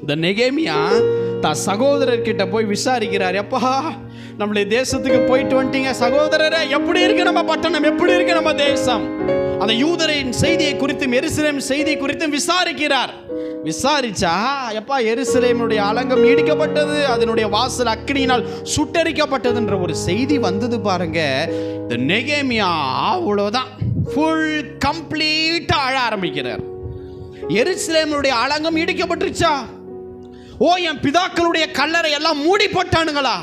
இந்த நெகேமியா தான் சகோதரர்கிட்ட போய் விசாரிக்கிறார். எப்பா, நம்மளுடைய தேசத்துக்கு போயிட்டு வந்துட்டீங்க சகோதரரே, எப்படி இருக்கு நம்ம பட்டணம், எப்படி இருக்கு நம்ம தேசம்? அந்த யூதரின் செய்தியை குறித்தும் எருசலேம் செய்தி குறித்தும் விசாரிக்கிறார். விசாரிச்சா, எப்பா, எருசலேமுடைய அலங்கம் இடிக்கப்பட்டது, அதனுடைய வாசல் அக்கினியினால் சுட்டரிக்கப்பட்டதுன்ற ஒரு செய்தி வந்தது பாருங்க. இந்த நெகேமியா அவ்வளவுதான், ஃபுல் கம்ப்ளீட்டா அழ ஆரம்பிக்கிறார். எருசலேமுடைய அலங்கம் இடிக்கப்பட்டுருச்சா? ஓ, என் பிதாக்களுடைய கல்லறை எல்லாம் மூடி போட்டானுங்களா?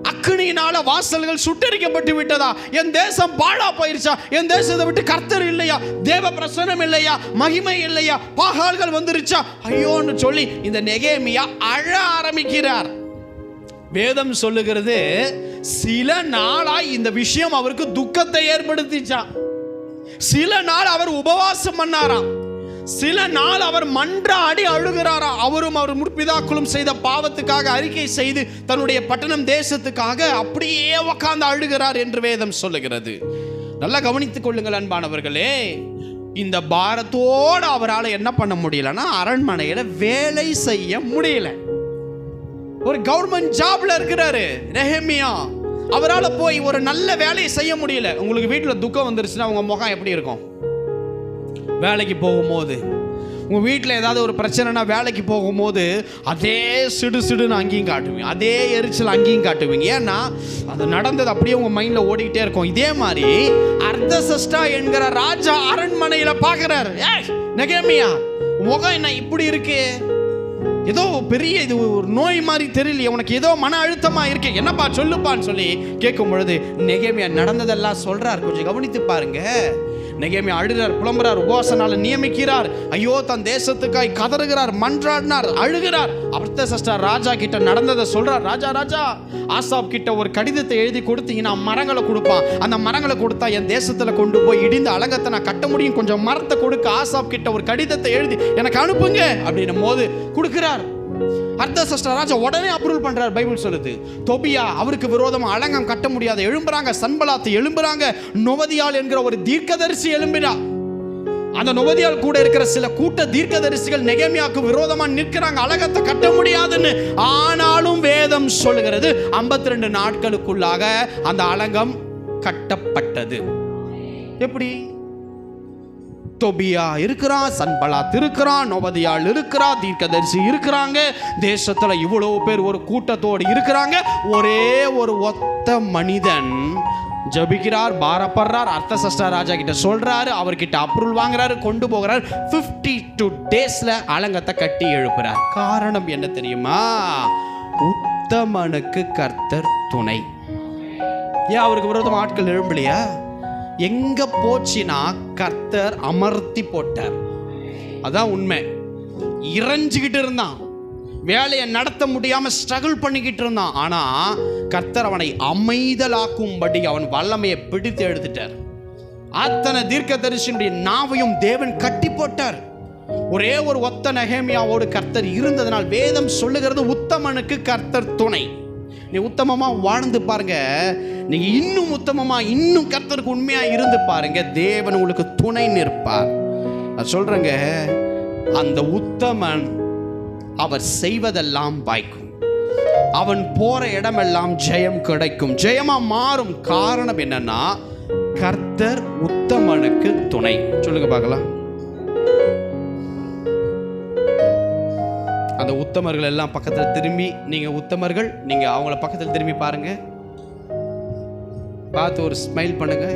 அக்கினியினால வாசல்கள் சுட்டரிக்கப்பட்டு விட்டதா? என் தேசம் பாழா போயிருச்சா? என் தேசத்தை விட்டு கர்த்தர் இல்லையா? தேவ பிரசன்னம் இல்லையா? மகிமை இல்லையா? பாகால்கள் வந்துருச்சா? ஐயோன்னு சொல்லி இந்த நெகேமியா அழ ஆரம்பிக்கிறார். வேதம் சொல்லுகிறது, சில நாளாய் இந்த விஷயம் அவருக்கு துக்கத்தை ஏற்படுத்திச்சா. சில நாள் அவர் உபவாசம் பண்ணாராம். சில நாள் அவர் மன்றாடி அழுகிறாரா. அவரும் அவர் முற்பிதாக்களும் செய்த பாவத்துக்காக அறிக்கை செய்து தன்னுடைய பட்டணம் தேசத்துக்காக அப்படியே உட்கார்ந்து அழுகிறார் என்று வேதம் சொல்லுகிறது. நல்லா கவனித்துக் கொள்ளுங்கள் அன்பானவர்களே. இந்த பாரத்தோடு அவரால் என்ன பண்ண முடியலன்னா, அரண்மனையில வேலை செய்ய முடியல. ஒரு கவர்மெண்ட் ஜாப்ல இருக்கிறாரு நெகேமியா. அவரால் போய் ஒரு நல்ல வேலையை செய்ய முடியல. உங்களுக்கு வீட்டில் துக்கம் வந்துருச்சுன்னா உங்க முகம் எப்படி இருக்கும்? வேலைக்கு போகும்போது, உங்கள் வீட்டில் ஏதாவது ஒரு பிரச்சனைனா வேலைக்கு போகும்போது அதே சிடுன்னு அங்கேயும் காட்டுவீங்க, அதே எரிச்சல் அங்கேயும் காட்டுவீங்க. ஏன்னா அது நடந்தது அப்படியே உங்கள் மைண்டில் ஓடிக்கிட்டே இருக்கும். இதே மாதிரி அர்தசஷ்டா என்கிற ராஜா அரண்மனையில் பார்க்குறாரு, நெகேமியா முகம் என்ன இப்படி இருக்கு? ஏதோ பெரிய இது ஒரு நோய் மாதிரி தெரியலையே, உனக்கு ஏதோ மன அழுத்தமாக இருக்கு, என்னப்பா சொல்லுப்பான்னு சொல்லி கேட்கும் பொழுது நெகேமியா நடந்ததெல்லாம் சொல்கிறார். கொஞ்சம் கவனித்து பாருங்க. நெகேமியா அழுகிறார், புலம்புறார், உபவாசனால நியமிக்கிறார். ஐயோ, தன் தேசத்துக்காய் கதறுகிறார், மன்றாடினார், அழுகிறார். அர்தசஷ்டா ராஜா கிட்ட நடந்ததை சொல்றார். ராஜா ஆசாப் கிட்ட ஒரு கடிதத்தை எழுதி கொடுத்தீங்கன்னா மரங்களை கொடுப்பான். அந்த மரங்களை கொடுத்தா என் தேசத்துல கொண்டு போய் இடிந்த அலங்கத்தை நான் கட்ட முடியும். கொஞ்சம் மரத்தை கொடுக்க ஆசாப் கிட்ட ஒரு கடிதத்தை எழுதி எனக்கு அனுப்புங்க அப்படின்னும் போது கொடுக்கிறார். அர்தசஷ்டா ராஜா உடனே அப்ரூவல் பண்றார். பைபிள் சொல்லுது, தொபியா அவருக்கு விரோதமா அலங்கம் கட்ட முடியாது எழும்புறாங்க. சன்பலாத் எழும்புறாங்க. நொவதியால் என்கிற ஒரு தீர்க்கதரிசி எழும்பினா. அந்த நொவதியால் கூட இருக்கிற சில கூட்ட தீர்க்கதரிசிகள் நெகேமியாவுக்கு விரோதமா நிற்கிறாங்க, அலங்கத்தை கட்ட முடியாதுன்னு. ஆனாலும் வேதம் சொல்லுகிறது 52 நாட்களுக்குள்ளாக அந்த அலங்கம் கட்டப்பட்டது. எப்படி? தொபியா இருக்கிறான், சன்பலாத் இருக்கிறான், நொவதியால் இருக்கிறா, தீர்க்கதரிசி இருக்கிறாங்க. தேசத்துல இவ்வளவு பேர் ஒரு கூட்டத்தோடு இருக்கிறாங்க. ஒரே ஒரு ஒத்த மனிதன் ஜபிக்கிறார், பாரப்படுறார். அர்தசஷ்டா ராஜா கிட்ட சொல்றாரு, அவர்கிட்ட அப்ரூவல் வாங்குறாரு, கொண்டு போகிறார். 52 டேஸ்ல அலங்கத்தை கட்டி எழுப்புறார். காரணம் என்ன தெரியுமா? உத்தமனுக்கு கர்த்தர் துணை. ஏன் அவருக்கு விரோதம் ஆட்கள் எழும்பலையா? எங்க போச்சுனா கர்த்தர் அமர்த்தி போட்டார். அதான் உண்மை. இறைஞ்சிக்கிட்டு இருந்தான், வேலையை நடத்த முடியாம ஸ்ட்ரகிள் பண்ணிக்கிட்டு இருந்தான். ஆனா கர்த்தர் அவனை அமைதலாக்கும்படி அவன் வல்லமையை பிடித்து எடுத்துட்டார். அத்தனை தீர்க்கதரிசியுடைய நாவையும் தேவன் கட்டி போட்டார். ஒரே ஒரு ஒத்த நெகேமியாவோடு கர்த்தர் இருந்ததனால் வேதம் சொல்லுகிறது, உத்தமனுக்கு கர்த்தர் துணை. நீ உத்தமமா வாழ்ந்து பாருங்க, நீங்க இன்னும் உத்தமமா இன்னும் கர்த்தருக்கு உண்மையா இருந்து பாருங்க, தேவன் உங்களுக்கு துணை நிற்பார். நான் சொல்றேங்க, அந்த உத்தமன் அவர் செய்வதெல்லாம் வாய்க்கும். அவன் போற இடமெல்லாம் ஜெயம் கிடைக்கும், ஜெயமா மாறும். காரணம் என்னன்னா, கர்த்தர் உத்தமனுக்கு துணை. சொல்லுங்க பார்க்கலாம். அந்த உத்தமர்கள் எல்லாம் பக்கத்தில் திரும்பி, நீங்க உத்தமர்கள், நீங்க அவங்கள பக்கத்தில் திரும்பி பாருங்க, பார்த்து ஒரு ஸ்மைல் பண்ணுங்க.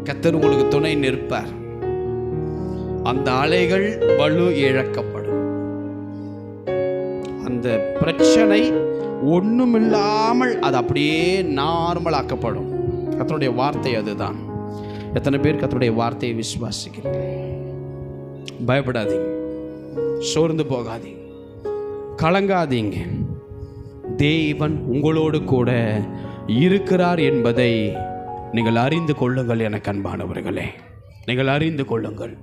கர்த்தர் உங்களுக்கு துணை நிற்பார். அந்த அலைகள் வலு இழக்கப்படும். அந்த பிரச்சனை ஒண்ணுமில்லாமல் அது அப்படியே நார்மல் ஆக்கப்படும். கர்த்தருடைய வார்த்தை அதுதான். எத்தனை பேர் கர்த்தருடைய வார்த்தையை விசுவாசிக்கிறீங்க? பயப்படாதீங்க, சோர்ந்து போகாதீங்க, கலங்காதீங்க. தேவன் உங்களோடு கூட இருக்கிறார் என்பதை நீங்கள் அறிந்து கொள்ளுங்கள். எனக்கு அன்பானவர்களே, நீங்கள் அறிந்து கொள்ளுங்கள்.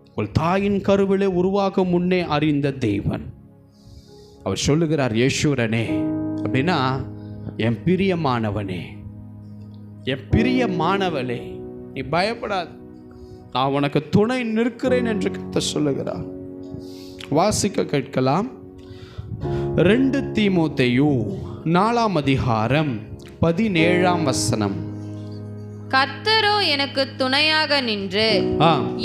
உங்கள் தாயின் கருவிலே உருவாக முன்னே அறிந்த தேவன். அவர் சொல்லுகிறார், யேசுரனே அப்படின்னா என் பிரியமானவனே, என் பிரியமானவளே, நீ பயப்படாது, நான் உனக்கு துணை நிற்கிறேன் என்று கர்த்தர் சொல்லுகிறார். வாசிக்க கேட்கலாம். 2 தீமோத்தேயு 4:17. கர்த்தரோ எனக்கு துணையாக நின்று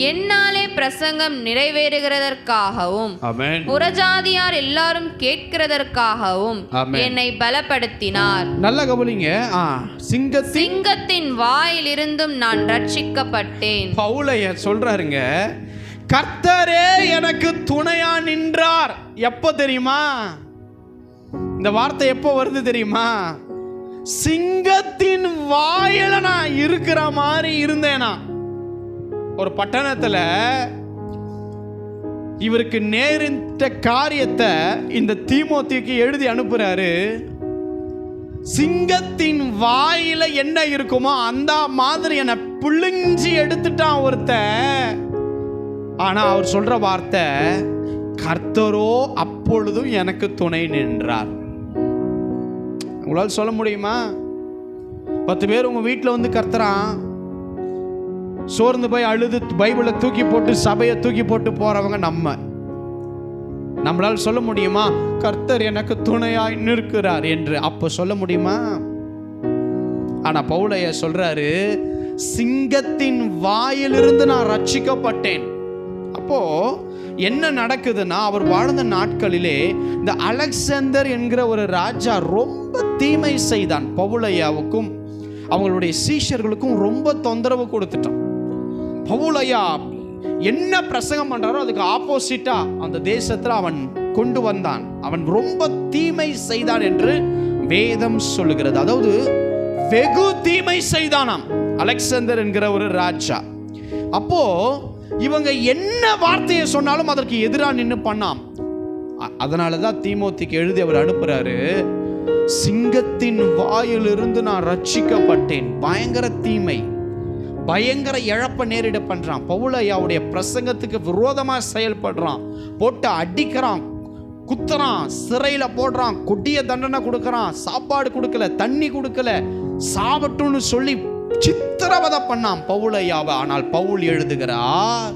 என்னாலே பிரசங்கம் நிறைவேறுகிறதற்காகவும் புறஜாதியார் எல்லாரும் கேட்கிறதற்காகவும் என்னை பலப்படுத்தினார். நல்ல கவனிங்க. சிங்கத்தின் வாயிலிருந்தும் நான் ரட்சிக்கப்பட்டேன். பவுலைய சொல்றாருங்க, கர்த்தரே எனக்கு துணையா நின்றார். எப்போ தெரியுமா? இந்த வார்த்தை எப்போ வருது தெரியுமா? சிங்கத்தின் வாயில நான் இருக்கிற மாதிரி இருந்தேனா. ஒரு பட்டணத்துல இவருக்கு நேரிட்ட காரியத்தை இந்த தீமோத்தேயுக்கு எழுதி அனுப்புறாரு. சிங்கத்தின் வாயில என்ன இருக்குமோ அந்த மாதிரி என்னை புழிஞ்சி எடுத்துட்டான் ஒருத்தன். ஆனா அவர் சொல்ற வார்த்தை, கர்த்தரோ அப்பொழுதும் எனக்கு துணை நின்றார். உங்களால் சொல்ல முடியுமா? 10 பேர் உங்க வீட்டில் வந்து கர்த்தரான், சோர்ந்து போய் அழுது பைபிளை தூக்கி போட்டு சபையை தூக்கி போட்டு போறவங்க நம்மளால் சொல்ல முடியுமா கர்த்தர் எனக்கு துணையாய் நிற்கிறார் என்று? அப்போ சொல்ல முடியுமா? ஆனா பவுலைய சொல்றாரு, சிங்கத்தின் வாயிலிருந்து நான் ரட்சிக்கப்பட்டேன். அப்போ என்ன நடக்குதுன்னா, அவர் வாழ்ந்த நாட்களிலே இந்த அலெக்சாந்தர் என்கிற ஒரு ராஜா ரொம்ப தீமை செய்தான். பவுலையாவுக்கும் அவங்களுடைய சீஷர்களுக்கும் ரொம்ப தொந்தரவு கொடுத்துட்டான். பவுலையா என்ன பிரசங்கம் பண்றாரோ அதுக்கு ஆப்போசிட்டா அந்த தேசத்துல அவன் கொண்டு வந்தான். அவன் ரொம்ப தீமை செய்தான் என்று வேதம் சொல்லுகிறது. அதாவது வெகு தீமை செய்தானாம் அலெக்சாந்தர் என்கிற ஒரு ராஜா. அப்போ இவங்க என்ன வார்த்தையை சொன்னாலும் அதற்கு எதிராக நின்று பண்ணாம். அதனாலதான் தீமோத்தேயுக்கு எழுதி அவர் அனுப்புறாரு, சிங்கத்தின் வாயிலிருந்து நான் ரட்சிக்கப்பட்டேன். பயங்கர தீமை, பயங்கர இழப்ப நேரிட பண்றான். பவுலையாவுடைய பிரசங்கத்துக்கு விரோதமா செயல்படுறான். போட்டு அடிக்கிறான், குத்துறான், சிறையில போடுறான், கொடிய தண்டனை கொடுக்கறான், சாப்பாடு கொடுக்கல, தண்ணி கொடுக்கல, சாவட்டுன்னு சொல்லி சித்திரவதை பண்ணான் பவுலையாவை. ஆனால் பவுல் எழுதுகிறார்,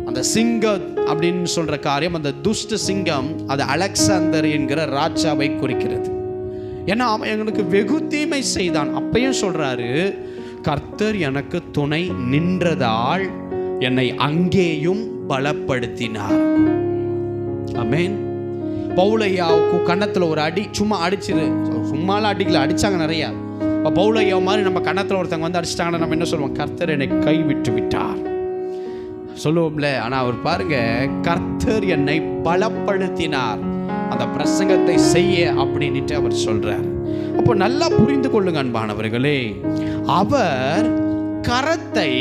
அந்த சிங்கம் அப்படின்னு சொல்ற காரியம், அந்த துஷ்ட சிங்கம், அது அலெக்சாந்தர் என்கிற ராஜாவை குறிக்கிறது. ஏன்னா அவன் எங்களுக்கு வெகு தீமை செய்தான். அப்பயும் சொல்றாரு, கர்த்தர் எனக்கு துணை நின்றதால் என்னை அங்கேயும் பலப்படுத்தினார். ஆமென். பவுலையாவுக்கு கன்னத்துல ஒரு அடி சும்மா அடிச்சிரு, சும்மாலாம் அடிக்கல, அடிச்சாங்க நிறைய. இப்போ பவுலையா மாதிரி நம்ம கன்னத்தில் ஒருத்தவங்க வந்து அடிச்சிட்டாங்கன்னா நம்ம என்ன சொல்லுவோம்? கர்த்தர் என்னை கைவிட்டு விட்டார் சொல்லுவோம்ல. ஆனால் அவர் பாருங்க, கர்த்தர் என்னை பலப்படுத்தினார் அந்த பிரசங்கத்தை செய்ய அப்படின்ட்டு அவர் சொல்றார். அப்போ நல்லா புரிந்து கொள்ளுங்க அன்பானவர்களே, அவர் கரத்தை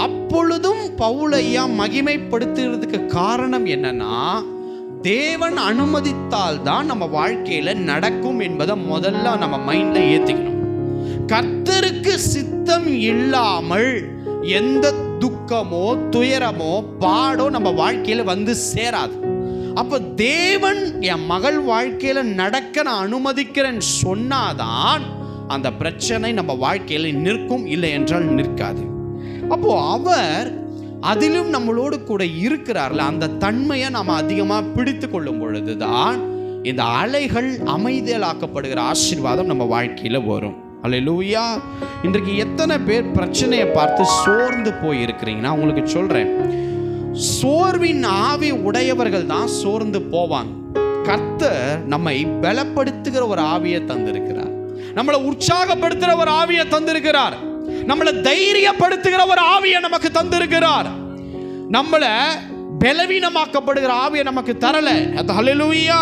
அப்பொழுதும் பவுலையா மகிமைப்படுத்துறதுக்கு காரணம் என்னன்னா, தேவன் அனுமதித்தால் தான் நம்ம வாழ்க்கையில நடக்கும் என்பதை முதல்ல நம்ம மைண்ட்ல ஏத்திக்கணும். கர்த்தருக்கு சித்தம் இல்லாமல் எந்த துக்கமோ துயரமோ பாடோ நம்ம வாழ்க்கையில வந்து சேராது. அப்ப தேவன் என் மகள் வாழ்க்கையில நடக்க நான் அனுமதிக்கிறேன்னு சொன்னாதான் அந்த பிரச்சனை நம்ம வாழ்க்கையில நிற்கும், இல்லை என்றால் நிற்காது. அப்போ அவர் அதிலும் நம்மளோடு கூட இருக்கிறார்ல, அந்த தன்மையை நம்ம அதிகமாக பிடித்து கொள்ளும் பொழுதுதான் இந்த அலைகள் அமைதியாக்கப்படுகிற ஆசீர்வாதம் நம்ம வாழ்க்கையில வரும். அல்லேலூயா. இன்றைக்கு எத்தனை பேர் பிரச்சனையை பார்த்து சோர்ந்து போயிருக்கிறீங்கன்னா உங்களுக்கு சொல்றேன், சோர்வின் ஆவி உடையவர்கள் தான் சோர்ந்து போவாங்க. கர்த்தர் நம்மை பலப்படுத்துகிற ஒரு ஆவியை தந்திருக்கிறார், நம்மளை உற்சாகப்படுத்துகிற ஒரு ஆவியை தந்திருக்கிறார், நம்மளை தைரியப்படுத்துகிற ஒரு ஆவியை நமக்கு தந்திருக்கிறார், நம்மளை பலவீனமாக்கப்படுகிற ஆவியை நமக்கு தரல. ஹல்லேலூயா.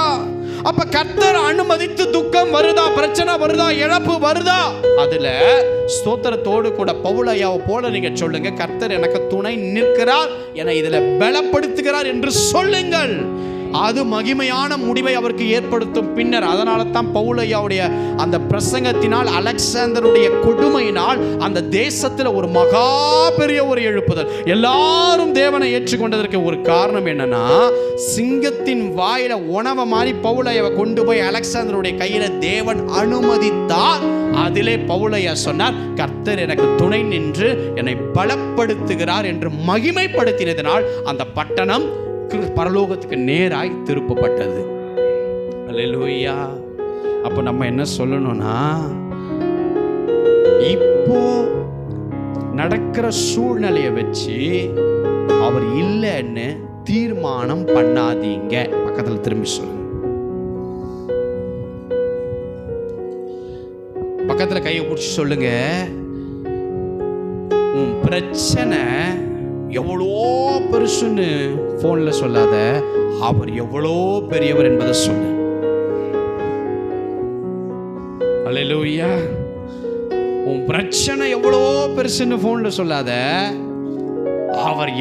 அப்ப கர்த்தர் அனுமதித்து துக்கம் வருதா, பிரச்சனை வருதா, இழப்பு வருதா, அதுல ஸ்தோத்திரத்தோடு கூட பவுலையாவை போல நீங்க சொல்லுங்க, கர்த்தர் எனக்கு துணை நிற்கிறார், என இதுல பலப்படுத்துகிறார் என்று சொல்லுங்கள். அது மகிமையான முடிவை அவருக்கு ஏற்படுத்தும். பின்னர் அதனால தான் பவுலையாவுடைய அந்த பிரசங்கத்தினால், அலெக்சாந்தருடைய கொடுமையினால் அந்த தேசத்தில் ஒரு மகா பெரிய ஒரு எழுப்புதல், எல்லாரும் தேவனை ஏற்றுக்கொண்டதற்கு ஒரு காரணம் என்னன்னா, சிங்கத்தின் வாயில உணவை மாதிரி பவுலையாவை கொண்டு போய் அலெக்சாந்தருடைய கையில தேவன் அனுமதித்தார். அதிலே பவுலையா சொன்னார், கர்த்தர் எனக்கு துணை நின்று என்னை பலப்படுத்துகிறார் என்று மகிமைப்படுத்தினதினால் அந்த பட்டணம் பரலோகத்துக்கு நேராய் திருப்பப்பட்டது. அல்லேலூயா. அப்போ நம்ம என்ன சொல்லணும்னா, இப்போ நடக்கிற சூழ்நிலையை வச்சு அவர் இல்லைன்னு தீர்மானம் பண்ணாதீங்க. பக்கத்தில் திரும்பி சொல்லுங்க, பக்கத்தில் கையை பிடிச்சி சொல்லுங்க, உன் பிரச்சனை எவ்வளோ பெருசுன்னு போன்ல சொல்லாத, அவர் எவ்வளோ பெரியவர் என்பதை சொல்லு. அல்லேலூயா. உன் பிரச்சனை எவ்வளோ பெருசுன்னு போன்ல சொல்லாத, அவர்